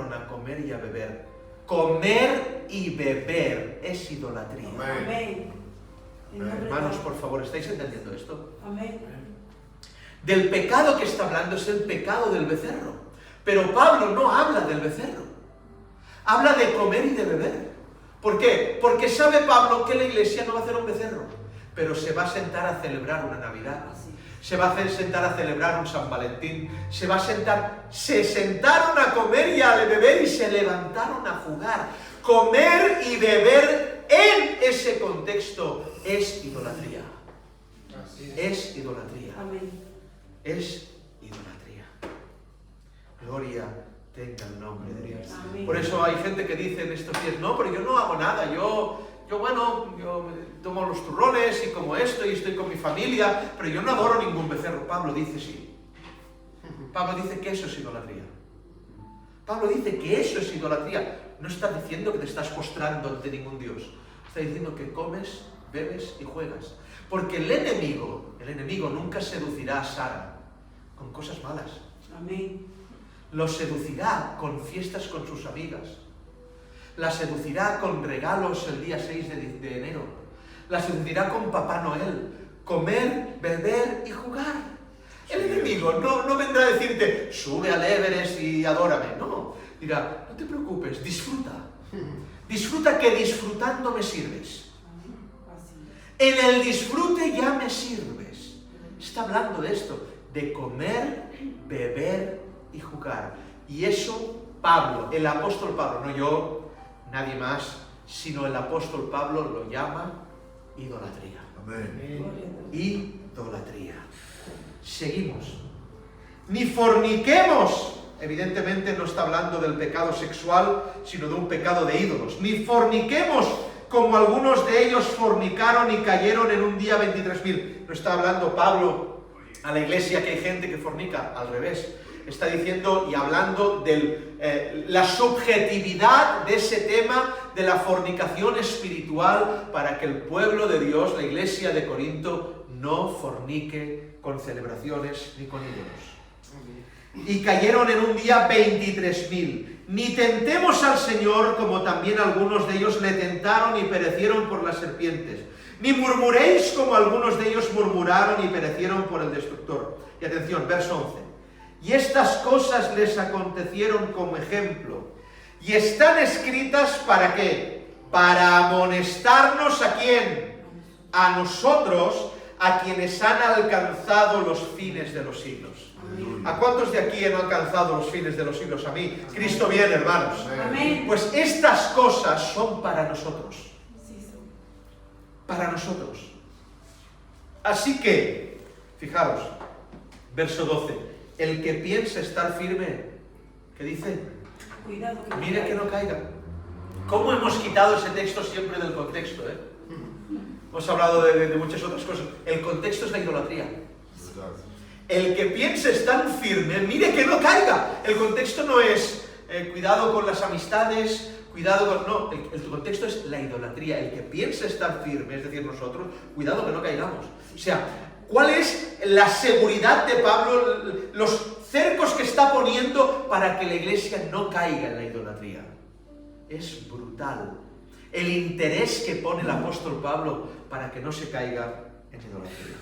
sentaron a comer y a beber. Comer y beber es idolatría. Amén. Hermanos, por favor, ¿estáis entendiendo esto? Amén. Del pecado que está hablando es el pecado del becerro. Pero Pablo no habla del becerro. Habla de comer y de beber. ¿Por qué? Porque sabe Pablo que la iglesia no va a hacer un becerro, pero se va a sentar a celebrar una Navidad. Se va a sentar a celebrar un San Valentín. Se sentaron a comer y a beber y se levantaron a jugar. Comer y beber en ese contexto es idolatría. Es idolatría. Amén. Es idolatría. Gloria tenga el nombre de Dios. Amén. Por eso hay gente que dice en estos días, no, pero yo no hago nada, yo tomo los turrones y como esto y estoy con mi familia, pero yo no adoro ningún becerro. Pablo dice sí. Pablo dice que eso es idolatría. Pablo dice que eso es idolatría. No está diciendo que te estás postrando ante ningún Dios. Está diciendo que comes, bebes y juegas. Porque el enemigo nunca seducirá a Sara con cosas malas. Amén. Lo seducirá con fiestas con sus amigas. La seducirá con regalos el día 6 de enero. La seducirá con Papá Noel. Comer, beber y jugar. El enemigo no vendrá a decirte, sube al Everest y adórame. No, dirá, no te preocupes, disfruta. Disfruta que disfrutando me sirves. En el disfrute ya me sirves. Está hablando de esto, de comer, beber y jugar. Y eso Pablo, el apóstol Pablo, no yo, nadie más, sino el apóstol Pablo lo llama idolatría. Amén. Idolatría. Seguimos. Ni forniquemos. Evidentemente no está hablando del pecado sexual, sino de un pecado de ídolos. Ni forniquemos como algunos de ellos fornicaron y cayeron en un día 23.000. No está hablando Pablo a la iglesia que hay gente que fornica, al revés. Está diciendo y hablando de la subjetividad de ese tema de la fornicación espiritual para que el pueblo de Dios, la iglesia de Corinto, no fornique con celebraciones ni con ídolos. Y cayeron en un día 23.000. Ni tentemos al Señor como también algunos de ellos le tentaron y perecieron por las serpientes. Ni murmuréis como algunos de ellos murmuraron y perecieron por el destructor. Y atención, verso 11. Y estas cosas les acontecieron como ejemplo. Y están escritas ¿para qué? Para amonestarnos ¿a quién? A nosotros, a quienes han alcanzado los fines de los siglos. ¿A cuántos de aquí han alcanzado los fines de los siglos? A mí. Cristo viene, hermanos. Amén. Pues estas cosas son para nosotros. Para nosotros. Así que, fijaros, verso 12. El que piensa estar firme, ¿qué dice? Cuidado que Mire que no caiga. ¿Cómo hemos quitado ese texto siempre del contexto? Hemos hablado de muchas otras cosas. El contexto es la idolatría. El que piense estar firme, mire que no caiga. El contexto no es cuidado con las amistades, cuidado con... No, el contexto es la idolatría. El que piense estar firme, es decir, nosotros, cuidado que no caigamos. O sea, ¿cuál es la seguridad de Pablo, los cercos que está poniendo para que la iglesia no caiga en la idolatría? Es brutal. El interés que pone el apóstol Pablo para que no se caiga en idolatría.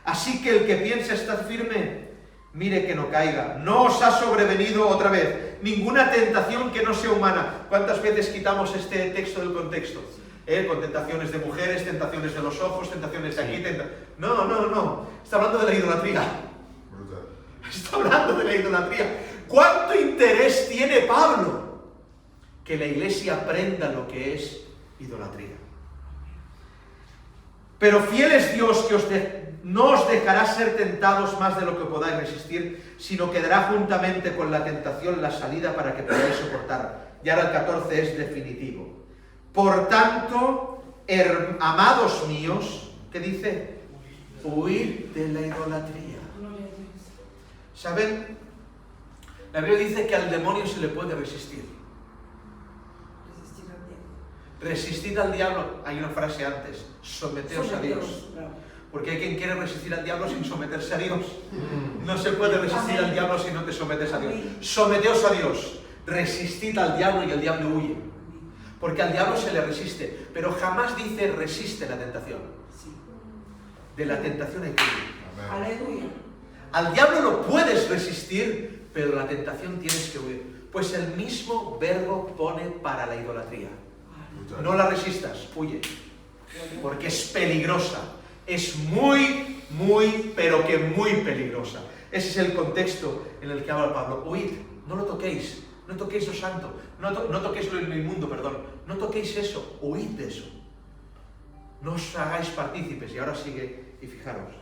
Así que el que piensa estar firme, mire que no caiga. No os ha sobrevenido otra vez ninguna tentación que no sea humana. ¿Cuántas veces quitamos este texto del contexto? Con tentaciones de mujeres, tentaciones de los ojos, tentaciones de aquí, No. Está hablando de la idolatría. Está hablando de la idolatría. ¿Cuánto interés tiene Pablo que la iglesia aprenda lo que es idolatría? Pero fiel es Dios que no os dejará ser tentados más de lo que podáis resistir, sino que dará juntamente con la tentación la salida para que podáis soportar. Y ahora el 14 es definitivo. Por tanto, amados míos, ¿qué dice? Huid de la idolatría. ¿Saben? La Biblia dice que al demonio se le puede resistir. Resistid al diablo. Hay una frase antes. Someteos a Dios. Porque hay quien quiere resistir al diablo sin someterse a Dios. No se puede resistir al diablo si no te sometes a Dios. Someteos a Dios, resistid al diablo y el diablo huye. Porque al diablo se le resiste, pero jamás dice resiste la tentación. De la tentación hay que huir. Aleluya. Al diablo lo puedes resistir, pero la tentación tienes que huir. Pues el mismo verbo pone para la idolatría. No la resistas, huye. Porque es peligrosa. Es muy, pero que muy peligrosa. Ese es el contexto en el que habla Pablo. Huid, no lo toquéis. No toquéis lo santo. No toquéis lo inmundo, perdón. No toquéis eso. Huid de eso. No os hagáis partícipes. Y ahora sigue, y fijaros.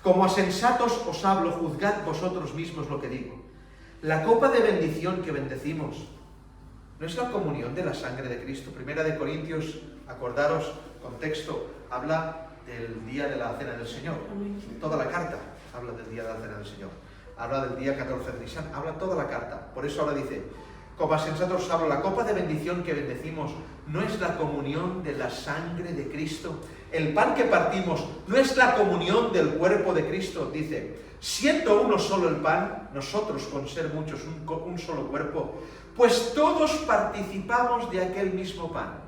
Como a sensatos os hablo, juzgad vosotros mismos lo que digo. La copa de bendición que bendecimos no es la comunión de la sangre de Cristo. Primera de Corintios, acordaros, contexto, habla del día de la cena del Señor. Toda la carta habla del día de la cena del Señor. Habla del día 14 de Nisan, habla toda la carta. Por eso ahora dice, como a sensatos os hablo, la copa de bendición que bendecimos no es la comunión de la sangre de Cristo. El pan que partimos no es la comunión del cuerpo de Cristo. Dice, siendo uno solo el pan, nosotros con ser muchos un solo cuerpo, pues todos participamos de aquel mismo pan.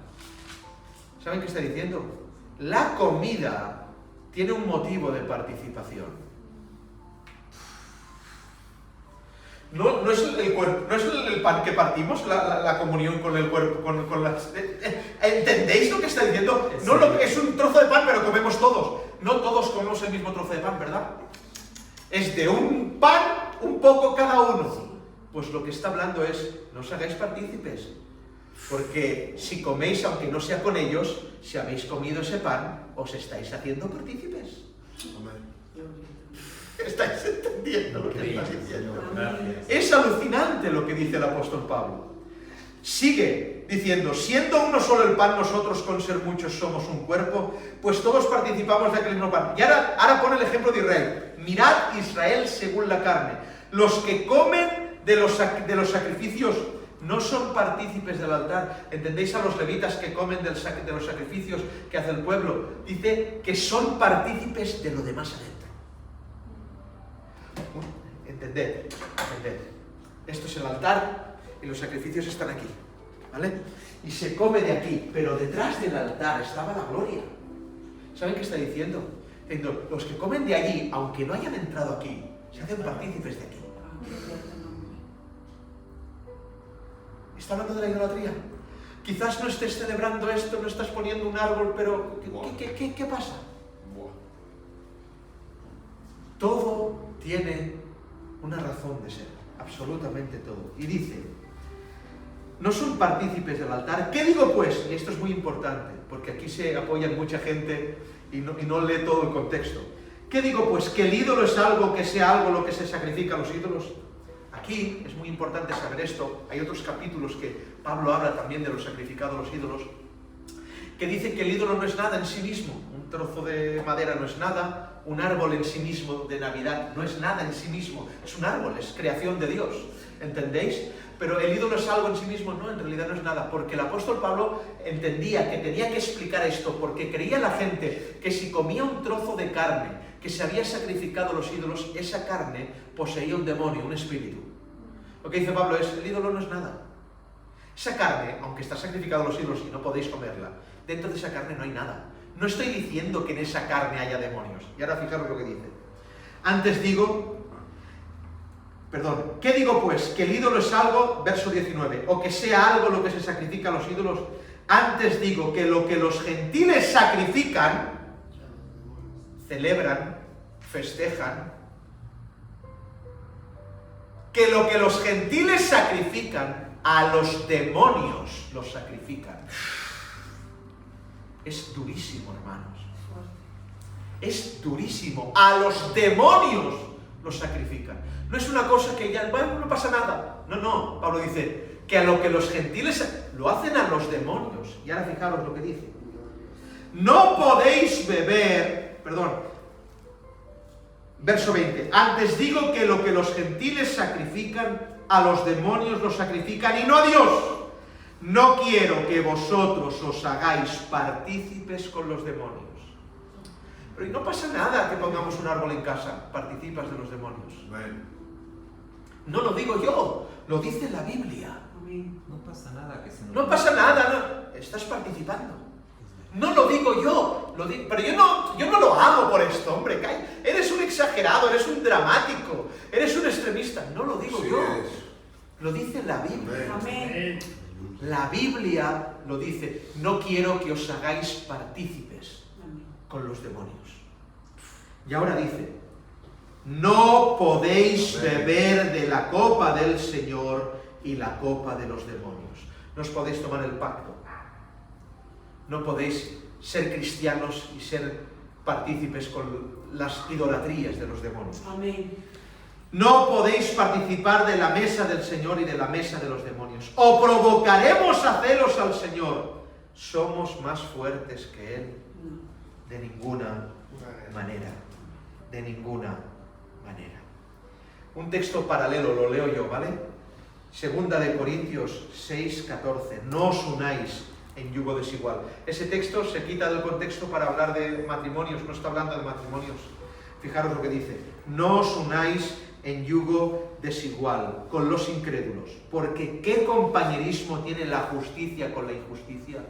¿Saben qué está diciendo? La comida tiene un motivo de participación. No es el cuerpo, no es el pan que partimos, la comunión con el cuerpo, con las... ¿Entendéis lo que está diciendo? No es un trozo de pan, pero comemos todos. No todos comemos el mismo trozo de pan, ¿verdad? Es de un pan, un poco cada uno. Pues lo que está hablando es, no os hagáis partícipes. Porque si coméis, aunque no sea con ellos, si habéis comido ese pan, os estáis haciendo partícipes. Amén. ¿Estáis entendiendo lo que está diciendo? Amén. Es alucinante lo que dice el apóstol Pablo. Sigue diciendo, siendo uno solo el pan, nosotros con ser muchos somos un cuerpo, pues todos participamos de aquel mismo pan. Y ahora pone el ejemplo de Israel. Mirad Israel según la carne. Los que comen de los sacrificios no son partícipes del altar. ¿Entendéis a los levitas que comen de los sacrificios que hace el pueblo? Dice que son partícipes de lo demás adentro. Entended. Esto es el altar y los sacrificios están aquí, ¿vale? Y se come de aquí, pero detrás del altar estaba la gloria. ¿Saben qué está diciendo? Diciendo, los que comen de allí, aunque no hayan entrado aquí, se hacen partícipes de aquí. Está hablando de la idolatría. Quizás no estés celebrando esto, no estás poniendo un árbol, pero ¿qué pasa? Todo tiene una razón de ser, absolutamente todo. Y dice, no son partícipes del altar. ¿Qué digo pues? Y esto es muy importante, porque aquí se apoya mucha gente y no lee todo el contexto. ¿Qué digo pues? ¿Que el ídolo es algo, que sea algo lo que se sacrifica a los ídolos? Aquí es muy importante saber esto. Hay otros capítulos que Pablo habla también de lo sacrificado a los ídolos, que dice que el ídolo no es nada en sí mismo. Un trozo de madera no es nada, un árbol en sí mismo de Navidad no es nada en sí mismo, es un árbol, es creación de Dios, ¿entendéis? Pero el ídolo es algo en sí mismo, no, en realidad no es nada, porque el apóstol Pablo entendía que tenía que explicar esto, porque creía la gente que si comía un trozo de carne que se había sacrificado a los ídolos, esa carne poseía un demonio, un espíritu. Lo que dice Pablo es, el ídolo no es nada. Esa carne, aunque está sacrificada a los ídolos y no podéis comerla, dentro de esa carne no hay nada. No estoy diciendo que en esa carne haya demonios. Y ahora fijaros lo que dice. Antes digo, ¿qué digo pues? Que el ídolo es algo, verso 19, o que sea algo lo que se sacrifica a los ídolos. Antes digo que lo que los gentiles sacrifican, celebran, festejan, que lo que los gentiles sacrifican, a los demonios los sacrifican. Es durísimo, hermanos. Es durísimo. A los demonios los sacrifican. No es una cosa que ya, bueno, no pasa nada. No. Pablo dice que a lo que los gentiles lo hacen a los demonios. Y ahora fijaros lo que dice. No podéis beber, verso 20. Antes digo que lo que los gentiles sacrifican, a los demonios los sacrifican y no a Dios. No quiero que vosotros os hagáis partícipes con los demonios. Pero no pasa nada que pongamos un árbol en casa, participas de los demonios. No lo digo yo, lo dice la Biblia. Amén. No pasa nada que se nos... No pasa nada, no, estás participando. No lo digo yo, pero yo no lo hago por esto, hombre. Eres un exagerado, eres un dramático, eres un extremista. No lo digo yo, lo dice la Biblia. Amén. La Biblia lo dice. No quiero que os hagáis partícipes Amén. con los demonios. Y ahora dice, no podéis beber de la copa del Señor y la copa de los demonios. No os podéis tomar el pacto. No podéis ser cristianos y ser partícipes con las idolatrías de los demonios. Amén. No podéis participar de la mesa del Señor y de la mesa de los demonios. O provocaremos a celos al Señor. Somos más fuertes que Él. No. De ninguna manera. De ninguna manera. Un texto paralelo, lo leo yo, ¿vale? Segunda de Corintios 6:14. No os unáis en yugo desigual. Ese texto se quita del contexto para hablar de matrimonios, no está hablando de matrimonios. Fijaros lo que dice. No os unáis en yugo desigual con los incrédulos, porque ¿qué compañerismo tiene la justicia con la injusticia?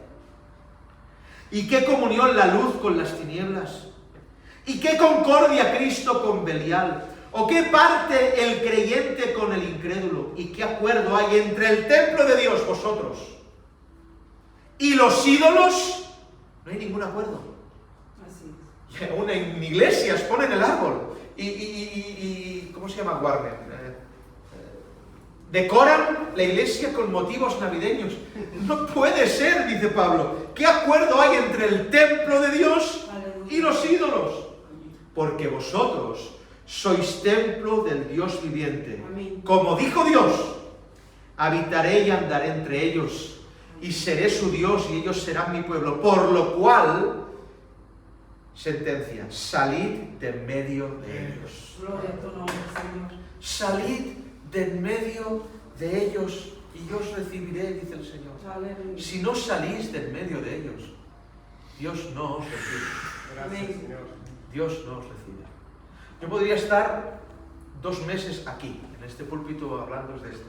¿Y qué comunión la luz con las tinieblas? ¿Y qué concordia Cristo con Belial? ¿O qué parte el creyente con el incrédulo? ¿Y qué acuerdo hay entre el templo de Dios, vosotros, y los ídolos? No hay ningún acuerdo. Así es. En iglesias ponen el árbol y ¿cómo se llama Warner? Decoran la iglesia con motivos navideños. No puede ser, dice Pablo. ¿Qué acuerdo hay entre el templo de Dios y los ídolos? Porque vosotros sois templo del Dios viviente. Amén. Como dijo Dios, habitaré y andaré entre ellos, y seré su Dios y ellos serán mi pueblo. Por lo cual, sentencia, salid de en medio de ellos. Gloria a tu nombre, Señor. Salid de en medio de ellos y yo os recibiré, dice el Señor. Aleluya. Si no salís de en medio de ellos, Dios no os recibe. Amén. Dios no os recibe. Yo podría estar 2 meses aquí, en este púlpito, hablando de esto.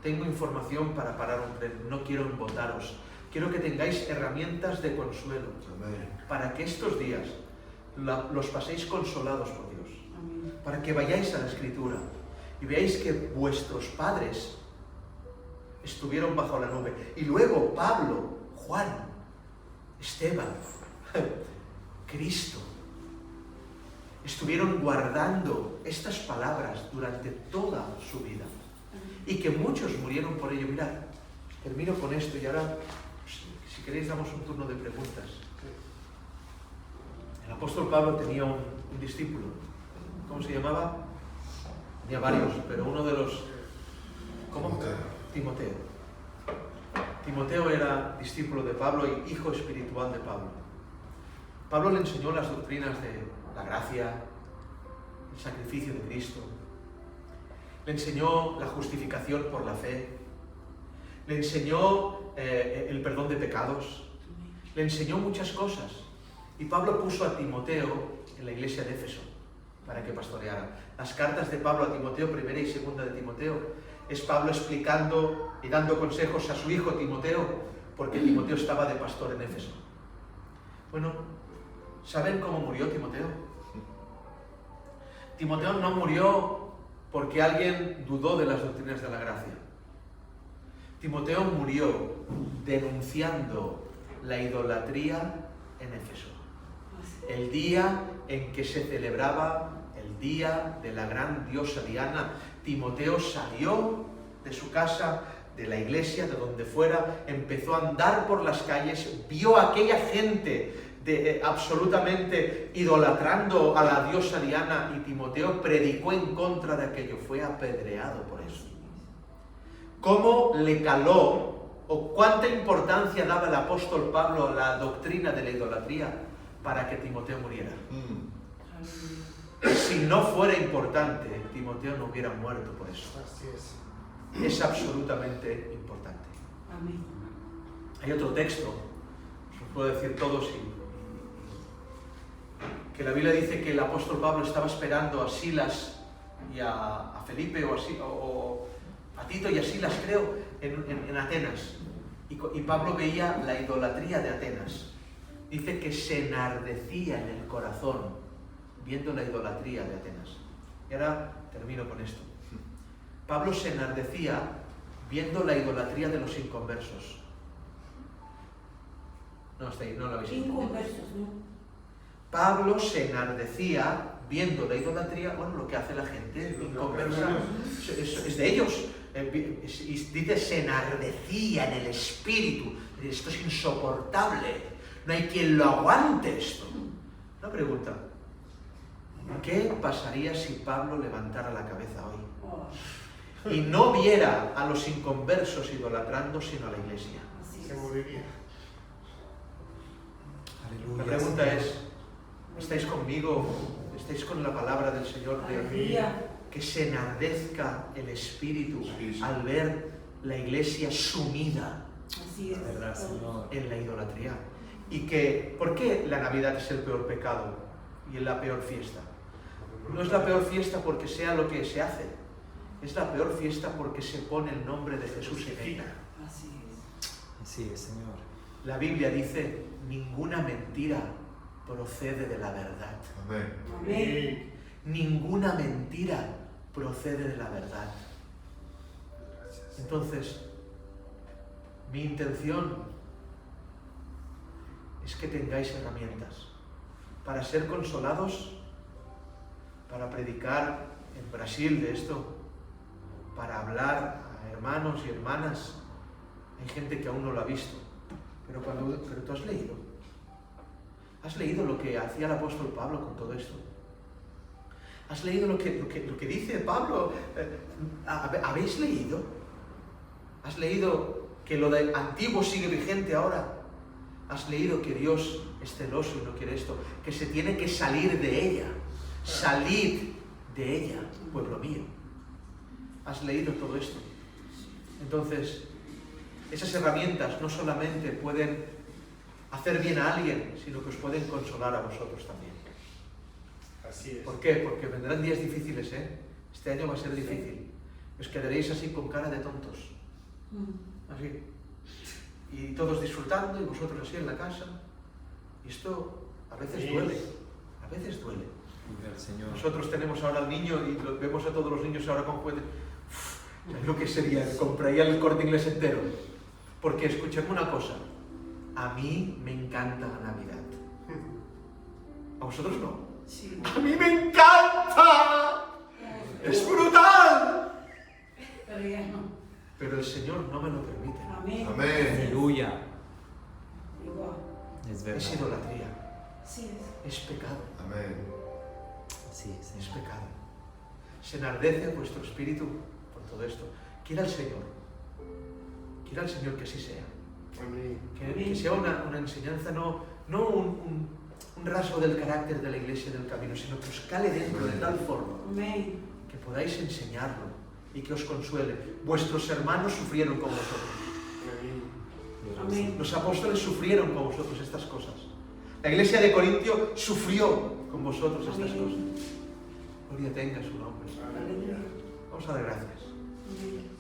Tengo información para parar un tren, no quiero embotaros. Quiero que tengáis herramientas de consuelo, para que estos días los paséis consolados por Dios. Amén. Para que vayáis a la Escritura y veáis que vuestros padres estuvieron bajo la nube. Y luego Pablo, Juan, Esteban, Cristo, estuvieron guardando estas palabras durante toda su vida. Y que muchos murieron por ello. Mirad, termino con esto y ahora, si queréis, damos un turno de preguntas. El apóstol Pablo tenía un discípulo. ¿Cómo se llamaba? Tenía varios, pero uno de los... ¿Cómo? Timoteo. Timoteo era discípulo de Pablo y hijo espiritual de Pablo. Pablo le enseñó las doctrinas de la gracia, el sacrificio de Cristo. Le enseñó la justificación por la fe. Le enseñó el perdón de pecados. Le enseñó muchas cosas. Y Pablo puso a Timoteo en la iglesia de Éfeso para que pastoreara. Las cartas de Pablo a Timoteo, primera y segunda de Timoteo, es Pablo explicando y dando consejos a su hijo Timoteo, porque Timoteo estaba de pastor en Éfeso. Bueno, ¿saben cómo murió Timoteo? Timoteo no murió porque alguien dudó de las doctrinas de la gracia. Timoteo murió denunciando la idolatría en Éfeso. El día en que se celebraba el día de la gran diosa Diana, Timoteo salió de su casa, de la iglesia, de donde fuera, empezó a andar por las calles, vio a aquella gente absolutamente idolatrando a la diosa Diana y Timoteo predicó en contra de aquello, fue apedreado por eso. ¿Cómo le caló o cuánta importancia daba el apóstol Pablo a la doctrina de la idolatría para que Timoteo muriera? Si no fuera importante, Timoteo no hubiera muerto por eso. Así es. Es absolutamente importante. Amén. Hay otro texto, os lo puedo decir todos que la Biblia dice que el apóstol Pablo estaba esperando a Silas y a Felipe o a Tito y a Silas, creo, en Atenas. Y Pablo veía la idolatría de Atenas. Dice que se enardecía en el corazón viendo la idolatría de Atenas. Y ahora termino con esto. Pablo se enardecía viendo la idolatría de los inconversos. No, está ahí, no lo habéis entendido. Inconversos, ¿no? Pablo se enardecía viendo la idolatría, bueno, lo que hace la gente inconversa, es de ellos. Y dice, se enardecía en el espíritu. Esto es insoportable. No hay quien lo aguante esto. Una pregunta. ¿Qué pasaría si Pablo levantara la cabeza hoy Oh, y no viera a los inconversos idolatrando, sino a la iglesia? así Se es. moriría. La pregunta es, ¿estáis conmigo? ¿Estáis con la palabra del Señor de Aleluya. que se enardezca el espíritu Sí, sí. al ver la iglesia sumida Así es. verdad, Señor. en la idolatría? Y que, ¿por qué la Navidad es el peor pecado y es la peor fiesta? No es la peor fiesta porque sea lo que se hace, es la peor fiesta porque se pone el nombre de Jesús en ella. Así es. Así es, Señor. La Biblia dice, ninguna mentira procede de la verdad. Amén. Amén. Ninguna mentira procede de la verdad. Entonces, mi intención es que tengáis herramientas para ser consolados, para predicar en Brasil de esto, para hablar a hermanos y hermanas. Hay gente que aún no lo ha visto, pero tú has leído. ¿Has leído lo que hacía el apóstol Pablo con todo esto? ¿Has leído lo que dice Pablo? ¿Habéis leído? ¿Has leído que lo del antiguo sigue vigente ahora? ¿Has leído que Dios es celoso y no quiere esto? Que se tiene que salir de ella. Salid de ella, pueblo mío. ¿Has leído todo esto? Entonces, esas herramientas no solamente pueden hacer bien a alguien, sino que os pueden consolar a vosotros también. Así es. ¿Por qué? Porque vendrán días difíciles, ¿eh? Este año va a ser difícil. Os quedaréis así con cara de tontos. Así. Y todos disfrutando y vosotros así en la casa. Y esto a veces duele. A veces duele. Vive el Señor. Nosotros tenemos ahora al niño y vemos a todos los niños ahora con juguetes. ¿Sabes lo que sería? Compraría el Corte Inglés entero. Porque escuchadme una cosa. A mí me encanta la Navidad. ¿A vosotros no? Sí. ¡A mí me encanta! ¡Es brutal! Pero ya no. Pero el Señor no me lo permite. Amén. Amén. Aleluya. Igual. Es verdad. Es idolatría. Sí es. Es pecado. Amén. Sí, Es Señor. pecado. Se enardece vuestro espíritu por todo esto. Quiera el Señor. Quiera el Señor que así sea. Amén. Que sea una enseñanza, no un rasgo del carácter de la iglesia del camino, sino que os cale dentro de tal forma Amén. que podáis enseñarlo y que os consuele. Vuestros hermanos sufrieron con vosotros. Amén. Los apóstoles sufrieron con vosotros estas cosas. La iglesia de Corintio sufrió con vosotros estas Amén. cosas. Gloria tenga su nombre. Aleluya. Vamos a dar gracias. Amén.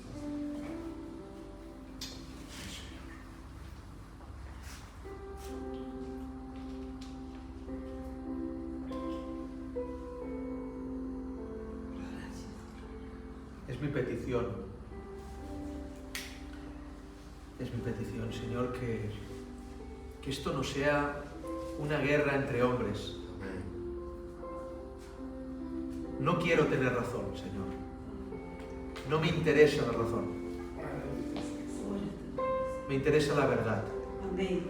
Es mi petición. Es mi petición, Señor, que esto no sea una guerra entre hombres. Amén. No quiero tener razón, Señor. No me interesa la razón. Me interesa la verdad. Amén.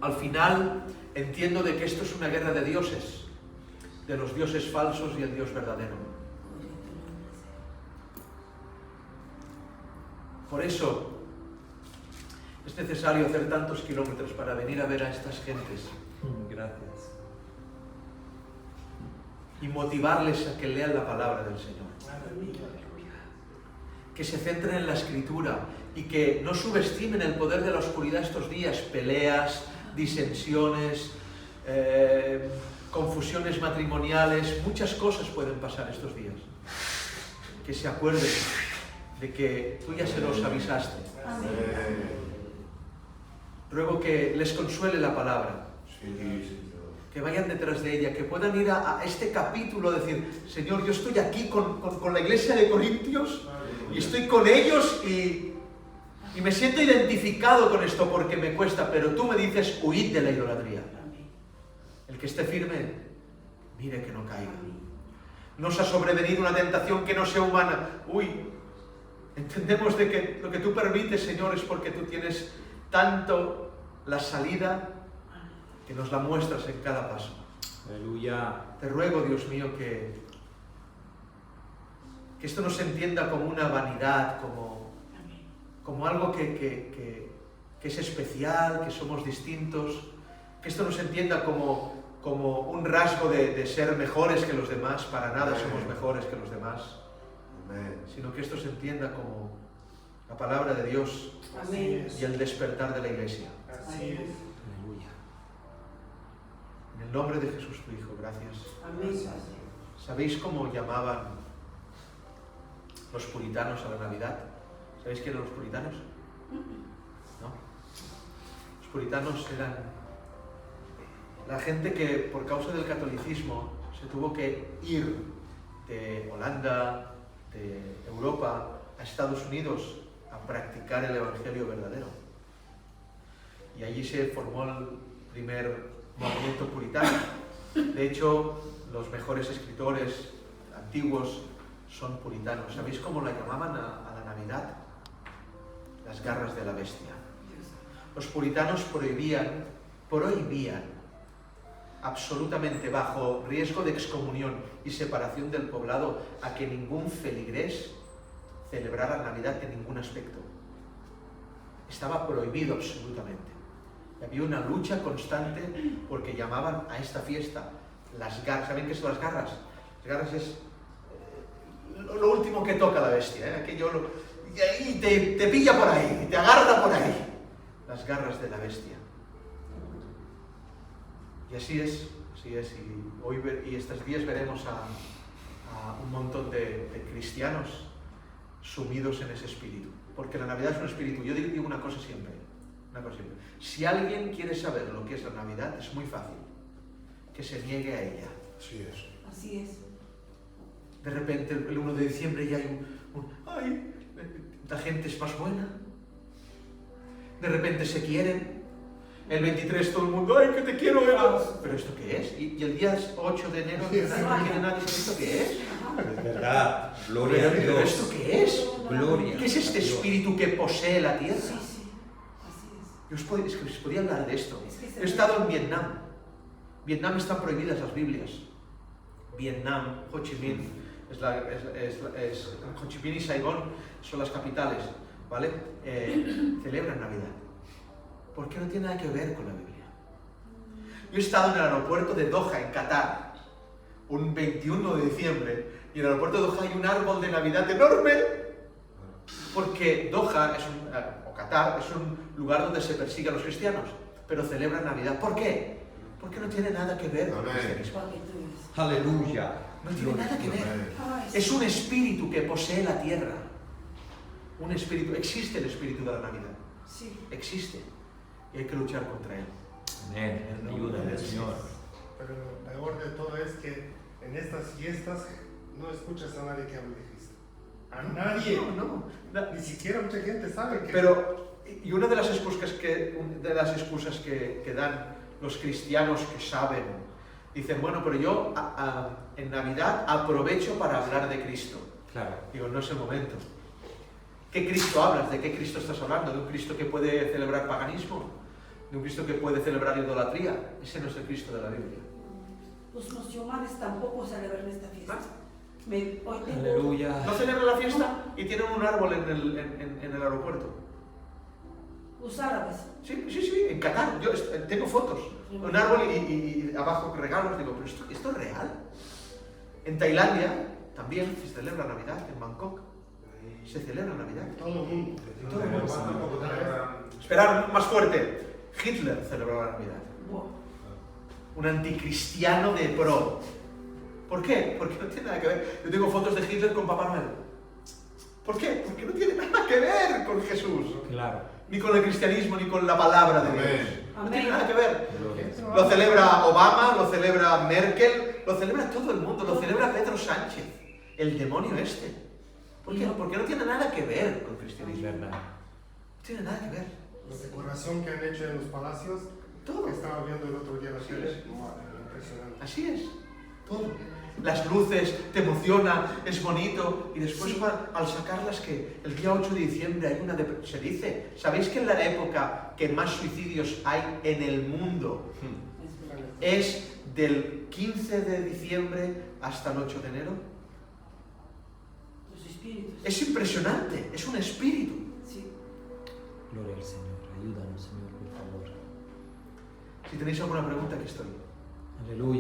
Al final entiendo de que esto es una guerra de dioses, de los dioses falsos y el Dios verdadero. Por eso es necesario hacer tantos kilómetros para venir a ver a estas gentes Gracias. y motivarles a que lean la palabra del Señor. Que se centren en la Escritura y que no subestimen el poder de la oscuridad estos días, peleas, disensiones, confusiones matrimoniales, muchas cosas pueden pasar estos días. Que se acuerden de que tú ya se los avisaste. Ruego que les consuele la palabra, que vayan detrás de ella, que puedan ir a este capítulo, decir, Señor, yo estoy aquí con la iglesia de Corintios y estoy con ellos y me siento identificado con esto porque me cuesta, pero tú me dices, huid de la idolatría. El que esté firme, mire que no caiga. Nos ha sobrevenido una tentación que no sea humana. Entendemos de que lo que tú permites, Señor, es porque tú tienes tanto la salida que nos la muestras en cada paso. Aleluya. Te ruego, Dios mío, que esto no se entienda como una vanidad, como algo que es especial, que somos distintos, que esto no se entienda como un rasgo de ser mejores que los demás, para nada somos mejores que los demás, sino que esto se entienda como la palabra de Dios y el despertar de la iglesia. Así es. Aleluya. En el nombre de Jesús, tu Hijo, gracias. Amén. ¿Sabéis cómo llamaban los puritanos a la Navidad? ¿Sabéis quién eran los puritanos? ¿No? Los puritanos eran la gente que por causa del catolicismo se tuvo que ir de Holanda, de Europa, a Estados Unidos a practicar el evangelio verdadero. Y allí se formó el primer movimiento puritano. De hecho, los mejores escritores antiguos son puritanos. ¿Sabéis cómo la llamaban a la Navidad? Las garras de la bestia. Los puritanos prohibían absolutamente, bajo riesgo de excomunión y separación del poblado, a que ningún feligrés celebrara Navidad en ningún aspecto. Estaba prohibido absolutamente. Y había una lucha constante porque llamaban a esta fiesta las garras. ¿Saben qué son las garras? Las garras es lo último que toca la bestia, aquello, y ahí te pilla por ahí, te agarra por ahí. Las garras de la bestia. Y así es. Y estos días veremos a un montón de cristianos sumidos en ese espíritu. Porque la Navidad es un espíritu. Yo digo una cosa siempre. Si alguien quiere saber lo que es la Navidad, es muy fácil. Que se niegue a ella. Así es. De repente, el 1 de diciembre ya hay ¡ay! La gente es más buena. De repente se quieren. El 23 todo el mundo, ¡ay, que te quiero! ¿Pero esto qué es? Y el día 8 de enero no quiere nadie saber esto qué es. Es verdad. Gloria a ¿Pero Dios. esto qué es? Gloria. ¿Qué es este espíritu que posee la tierra? Sí, sí. Así es. Es que os podía hablar de esto. Es que He estado en Vietnam. Vietnam están prohibidas las Biblias. Vietnam, Ho Chi Minh, Ho Chi Minh y Saigón son las capitales, ¿vale? Celebran Navidad. ¿Por qué no tiene nada que ver con la Biblia? Yo he estado en el aeropuerto de Doha, en Qatar, un 21 de diciembre, y en el aeropuerto de Doha hay un árbol de Navidad enorme, porque Doha o Qatar es un lugar donde se persigue a los cristianos, pero celebran Navidad. ¿Por qué? Porque no tiene nada que ver con el cristianismo. Porque tú eres. Aleluya. No tiene nada que ver. Ay, Es un espíritu que posee la tierra. Un espíritu. Existe el espíritu de la Navidad. Sí. Existe. Y hay que luchar contra él. Amén. Ayúdame, Señor. Pero lo peor de todo es que en estas fiestas no escuchas a nadie que hable de Cristo. A nadie. No. Ni siquiera mucha gente sabe que... Pero, y una de las excusas que dan los cristianos que saben, dicen, bueno, pero yo en Navidad aprovecho para hablar de Cristo. Claro. Digo, no es el momento. ¿Qué Cristo hablas? ¿De qué Cristo estás hablando? ¿De un Cristo que puede celebrar paganismo? ¿De un Cristo que puede celebrar idolatría? Ese no es el Cristo de la Biblia. Los musulmanes tampoco celebran esta fiesta. Hoy tengo... Aleluya. No celebran la fiesta y tienen un árbol en el aeropuerto. Los árabes. Sí, en Qatar. Yo tengo fotos. Un árbol y abajo regalos. Digo, pero esto es real. En Tailandia también se celebra Navidad, en Bangkok. Se celebra Navidad. Todo el mundo. Todo el mundo. Esperar más fuerte. Hitler celebraba la Navidad. Buah. un anticristiano de pro. ¿Por qué? Porque no tiene nada que ver. Yo tengo fotos de Hitler con Papá Noel. ¿Por qué? Porque no tiene nada que ver con Jesús. Claro. Ni con el cristianismo, ni con la palabra de Dios. No Amén. tiene nada que ver. Gloria. Lo celebra Obama, lo celebra Merkel, lo celebra todo el mundo, lo celebra Pedro Sánchez, el demonio este. ¿Por qué? Porque no tiene nada que ver con el Es cristianismo. verdad. No tiene nada que ver. La decoración que han hecho en los palacios, Todo. que estaba viendo el otro día la Así tele, es. impresionante. Así es. Todo. Las luces, te emociona, es bonito. Y después al sacarlas que el día 8 de diciembre hay una... Se dice, ¿sabéis que en la época que más suicidios hay en el mundo Es verdad. es del 15 de diciembre hasta el 8 de enero? Los espíritus. Es impresionante, es un espíritu. Sí. Gloria al Señor. Ayúdanos, Señor, por favor. Si tenéis alguna pregunta, aquí estoy. Aleluya.